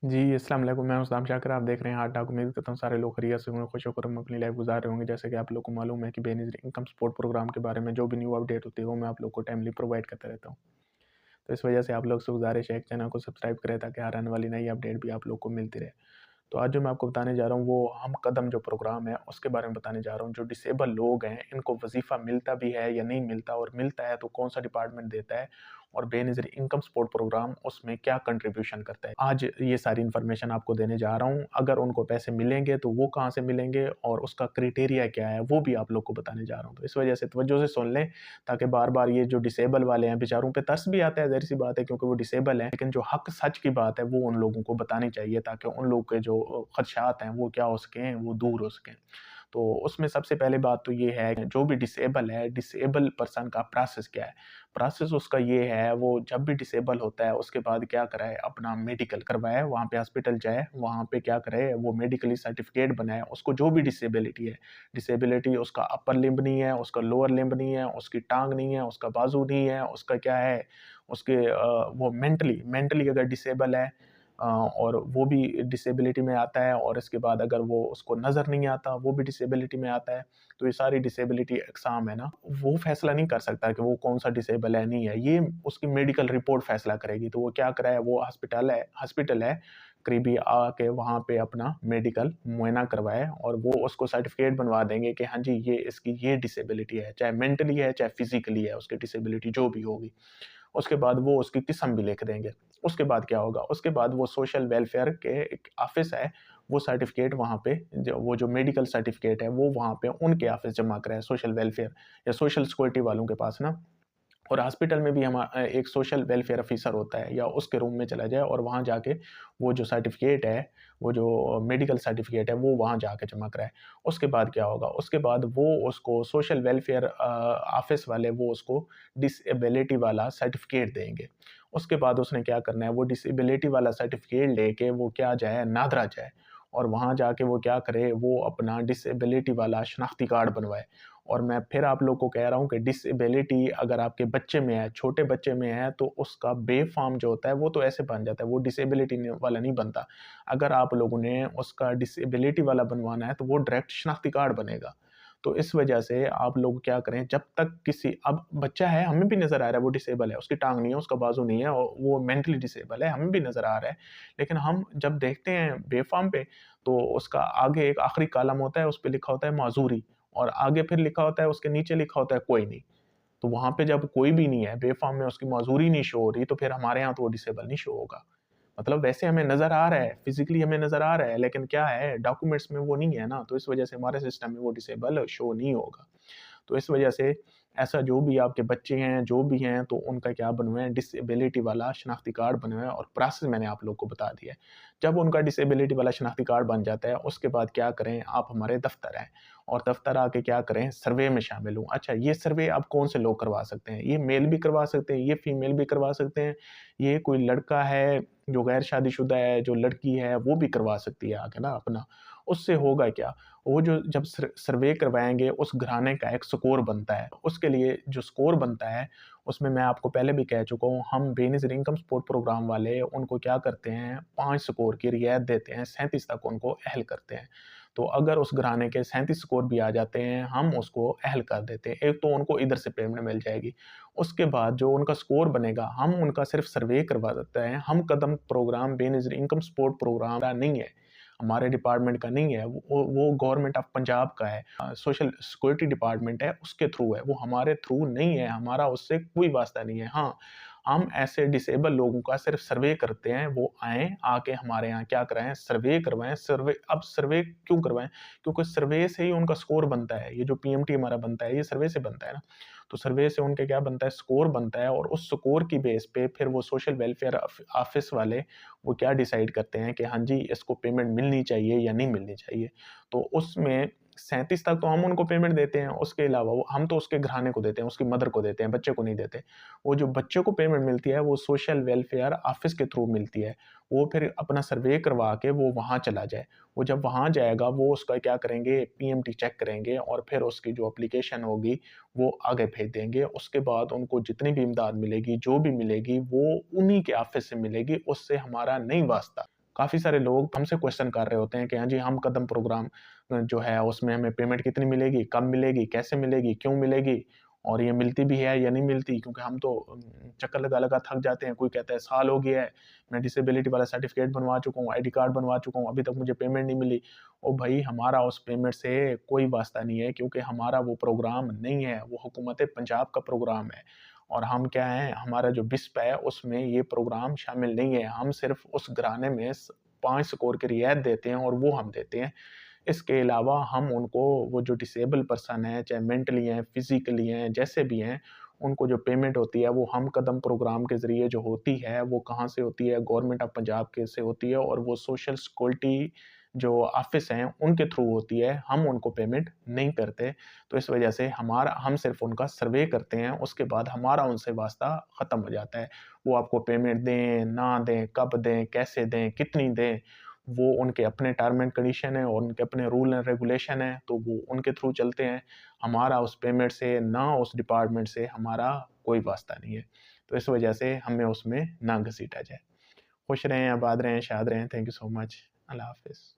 जी, अस्सलाम वालेकुम। मैं उस्ताद शाकिर, आप देख रहे हैं हार्ट टॉक। उम्मीद करता हूँ सारे लोग खैरियत से होंगे, खुश-व-खुर्रम अपनी लाइफ गुज़ार रहे होंगे। जैसे कि आप लोग को मालूम है कि बेनिज़िर इनकम सपोर्ट प्रोग्राम के बारे में जो भी न्यू अपडेट होती है, वो मैं आप लोग को टाइमली प्रोवाइड करता रहता हूँ। तो इस वजह से आप लोग से गुज़ारिश है कि चैनल को सब्सक्राइब करें ताकि हर आने वाली नई अपडेट भी आप लोग को मिलती रहे। तो आज जो मैं आपको बताने जा रहा हूँ, वो हम कदम जो प्रोग्राम है, उसके बारे में बताने जा रहा हूँ। जो डिसेबल लोग हैं, इनको वज़ीफ़ा मिलता भी है या नहीं मिलता, और मिलता है तो कौन-सा डिपार्टमेंट देता है, और बेनज़ीर इनकम सपोर्ट प्रोग्राम उसमें क्या कंट्रीब्यूशन करता है। आज ये सारी इन्फॉर्मेशन आपको देने जा रहा हूँ। अगर उनको पैसे मिलेंगे तो वो कहाँ से मिलेंगे और उसका क्राइटेरिया क्या है, वो भी आप लोग को बताने जा रहा हूँ। तो इस वजह से तवज्जो से सुन लें, ताकि बार-बार ये जो डिसेबल वाले हैं, बेचारों पे तरस भी आता है, ज़ाहिर-सी बात है, क्योंकि वो डिसेबल हैं। लेकिन जो हक़ सच की बात है, वो उन लोगों को बतानी चाहिए, ताकि उन लोगों के जो ख़दशात हैं, वो क्या हो सकें, वो दूर हो सकें। तो उसमें सबसे पहले बात तो ये है कि जो भी डिसेबल है, डिसेबल पर्सन का प्रोसेस क्या है? प्रोसेस उसका ये है, वो जब भी डिसेबल होता है, उसके बाद क्या कराए, अपना मेडिकल करवाए, वहाँ पे हॉस्पिटल जाए, वहाँ पे क्या करे, वो मेडिकली सर्टिफ़िकेट बनाए, उसको जो भी डिसेबिलिटी उसका अपर लिम्ब नहीं है, उसका लोअर लिम्ब नहीं है, उसकी टाँग नहीं है, उसका बाजू नहीं है, उसका क्या है, उसके वो मेंटली मेंटली अगर डिसेबल है, और वो भी डिसेबिलिटी में आता है, और इसके बाद अगर वो उसको नज़र नहीं आता, वो भी डिसेबिलिटी में आता है। तो ये सारी डिसेबिलिटी अक़साम है ना, वो फ़ैसला नहीं कर सकता कि वो कौन-सा डिसेबल है, नहीं है। ये उसकी मेडिकल रिपोर्ट फ़ैसला करेगी। तो वो क्या कराए, वो हॉस्पिटल है, करीबी आके वहाँ पे अपना मेडिकल मुआयना करवाए, और वो उसको सर्टिफ़िकेट बनवा देंगे कि हाँ जी, ये इसकी ये डिसेबिलिटी है, चाहे मेंटली है, चाहे फ़िज़िकली है, उसकी डिसेबिलिटी जो भी होगी। उसके बाद वो उसकी किस्म भी लिख देंगे। उसके बाद क्या होगा, उसके बाद वो सोशल वेलफेयर के एक ऑफ़िस है, वो सर्टिफ़िकेट वहाँ पे जो मेडिकल सर्टिफ़िकेट है, वो वहाँ पे उनके ऑफ़िस जमा कराए, सोशल वेलफेयर या सोशल सिक्योरिटी वालों के पास ना। और हॉस्पिटल में भी एक सोशल वेलफेयर ऑफिसर होता है, या उसके रूम में चला जाए और वहाँ जाके वो जो सर्टिफ़िकेट है, वो जो मेडिकल सर्टिफ़िकेट है, वो वहाँ जाके जमा कराए। उसके बाद क्या होगा, उसके बाद वो उसको सोशल वेलफेयर ऑफ़िस वाले वो उसको डिसेबिलिटी वाला सर्टिफ़िकेट देंगे। उसके बाद उसने क्या करना है, वो डिसेबिलिटी वाला सर्टिफ़िकेट लेके वो क्या जाए, नादरा जाए, और वहाँ जाके वो क्या करे, वो अपना डिसेबिलिटी वाला शनाख्ती कार्ड बनवाए। और मैं फिर आप लोग को कह रहा हूँ कि डिसेबिलिटी अगर आपके बच्चे में है, छोटे बच्चे में है, तो उसका बे फ़ॉर्म जो होता है, वो तो ऐसे बन जाता है, वो डिसेबिलिटी वाला नहीं बनता। अगर आप लोगों ने उसका डिसेबिलिटी वाला बनवाना है, तो वो डायरेक्ट शनाख्ती कार्ड बनेगा। तो इस वजह से आप लोग क्या करें, जब तक किसी अब बच्चा है, हमें भी नज़र आ रहा है वो डिसेबल है, उसकी टाँग नहीं है, उसका बाजू नहीं है, और वो मेंटली डिसेबल है, हमें भी नज़र आ रहा है। लेकिन हम जब देखते हैं बे फ़ॉर्म पे, तो उसका आगे एक आखिरी कॉलम होता है, उस पे लिखा होता है माज़ूरी, और आगे फिर लिखा होता है, उसके नीचे लिखा होता है कोई नहीं। तो वहाँ पे जब कोई भी नहीं है, बे-फ़ॉर्म में उसकी माज़ूरी नहीं शो हो रही, तो फिर हमारे यहाँ तो वो डिसेबल नहीं शो होगा। मतलब वैसे हमें नज़र आ रहा है, फिज़िकली हमें नज़र आ रहा है, लेकिन क्या है, डॉक्यूमेंट्स में वो नहीं है ना, तो इस वजह से हमारे सिस्टम में वो डिसेबल शो नहीं होगा। तो इस वजह से ऐसा जो भी आपके बच्चे हैं, जो भी हैं, तो उनका क्या बनवाएँ, डिसेबिलिटी वाला शनाख्ती कार्ड बनवाएँ, और प्रोसेस मैंने आप लोग को बता दिया है। जब उनका डिसेबिलिटी वाला शनाख्ती कार्ड बन जाता है, उसके बाद क्या करें, आप हमारे दफ़्तर आएँ, और दफ़्तर आके क्या करें, सर्वे में शामिल हों। अच्छा, ये सर्वे अब कौन से लोग करवा सकते हैं? ये मेल भी करवा सकते हैं, ये फीमेल भी करवा सकते हैं, ये कोई लड़का है जो गैर शादीशुदा है, जो लड़की है, वो भी करवा सकती है आके ना अपना। उससे होगा क्या, वो जो जब सर्वे करवाएँगे, उस घराने का एक स्कोर बनता है। उसके लिए जो स्कोर बनता है, उसमें मैं आपको पहले भी कह चुका हूँ, हम बेनज़ीर इनकम सपोर्ट प्रोग्राम वाले उनको क्या करते हैं, 5 स्कोर की रियायत देते हैं, 37 तक उनको अहल करते हैं। तो अगर उस घराने के 37 स्कोर भी आ जाते हैं, हम उसको अहल कर देते हैं। एक तो उनको इधर से पेमेंट मिल जाएगी। उसके बाद जो उनका स्कोर बनेगा, हम उनका सिर्फ़ सर्वे करवा देते हैं। हम कदम program Benazir income support program का नहीं है, हमारे डिपार्टमेंट का नहीं है, वो गवर्नमेंट ऑफ पंजाब का है। सोशल सिक्योरिटी डिपार्टमेंट है, उसके थ्रू है, वो हमारे थ्रू नहीं है, हमारा उससे कोई वास्ता नहीं है। हाँ, हम ऐसे डिसेबल लोगों का सिर्फ़ सर्वे करते हैं, वो आएँ, आके हमारे यहाँ क्या कराएँ, सर्वे करवाएँ। अब सर्वे क्यों करवाएँ? क्योंकि सर्वे से ही उनका स्कोर बनता है। ये जो पीएमटी हमारा बनता है, ये सर्वे से बनता है ना। तो सर्वे से उनके क्या बनता है, स्कोर बनता है, और उस स्कोर की बेस पे फिर वो सोशल वेलफेयर ऑफ़िस वाले वो क्या डिसाइड करते हैं कि हाँ जी, इसको पेमेंट मिलनी चाहिए या नहीं मिलनी चाहिए। तो उसमें 37 तक तो हम उनको पेमेंट देते हैं, उसके अलावा वो हम तो उसके घराने को देते हैं, उसकी मदर को देते हैं, बच्चे को नहीं देते। वो जो बच्चे को पेमेंट मिलती है, वो सोशल वेलफेयर ऑफ़िस के थ्रू मिलती है। वो फिर अपना सर्वे करवा के वो वहाँ चला जाए। वो जब वहाँ जाएगा, वो उसका क्या करेंगे, पीएमटी चेक करेंगे, और फिर उसकी जो एप्लीकेशन होगी, वो आगे भेज देंगे। उसके बाद उनको जितनी भी इमदाद मिलेगी, जो भी मिलेगी, वो उन्हीं के ऑफ़िस से मिलेगी, उससे हमारा नहीं वास्ता। काफ़ी सारे लोग हमसे क्वेश्चन कर रहे होते हैं कि हाँ जी, हम कदम प्रोग्राम जो है उसमें हमें पेमेंट कितनी मिलेगी, कब मिलेगी, कैसे मिलेगी, क्यों मिलेगी और ये मिलती भी है या नहीं मिलती? क्योंकि हम तो चक्कर लगा-लगा थक जाते हैं। कोई कहता है साल हो गया है, मैं डिसेबिलिटी वाला सर्टिफ़िकेट बनवा चुका हूँ, आईडी कार्ड बनवा चुका हूँ, अभी तक मुझे पेमेंट नहीं मिली। ओ भाई, हमारा उस पेमेंट से कोई वास्ता नहीं है क्योंकि हमारा वो प्रोग्राम नहीं है, वो हुकूमत पंजाब का प्रोग्राम है। और हम क्या हैं, हमारा जो बिस्प है उसमें ये प्रोग्राम शामिल नहीं है। हम सिर्फ़ उस घराने में 5 स्कोर की रियायत देते हैं और वो हम देते हैं। इसके अलावा हम उनको वो जो डिसेबल पर्सन है, चाहे मेंटली हैं, फिज़िकली हैं, जैसे भी हैं, उनको जो पेमेंट होती है वो हम कदम प्रोग्राम के ज़रिए जो होती है, वो कहाँ से होती है? गवर्नमेंट ऑफ पंजाब के से होती है और वो सोशल सिक्योरिटी जो ऑफ़िस हैं, उनके थ्रू होती है। हम उनको पेमेंट नहीं करते। तो इस वजह से हम सिर्फ़ उनका सर्वे करते हैं, उसके बाद हमारा उनसे वास्ता ख़त्म हो जाता है। वो आपको पेमेंट दें, ना दें, कब दें, कैसे दें, कितनी दें, वो उनके अपने टर्म एंड कंडीशन है और उनके अपने रूल एंड रेगुलेशन है, तो वो उनके थ्रू चलते हैं। हमारा उस पेमेंट से ना उस डिपार्टमेंट से हमारा कोई वास्ता नहीं है। तो इस वजह से हमें उसमें ना घसीटा जाए। खुश रहें, आबाद रहें, शाद रहें। Thank you so much. अल्लाह हाफ़िज़।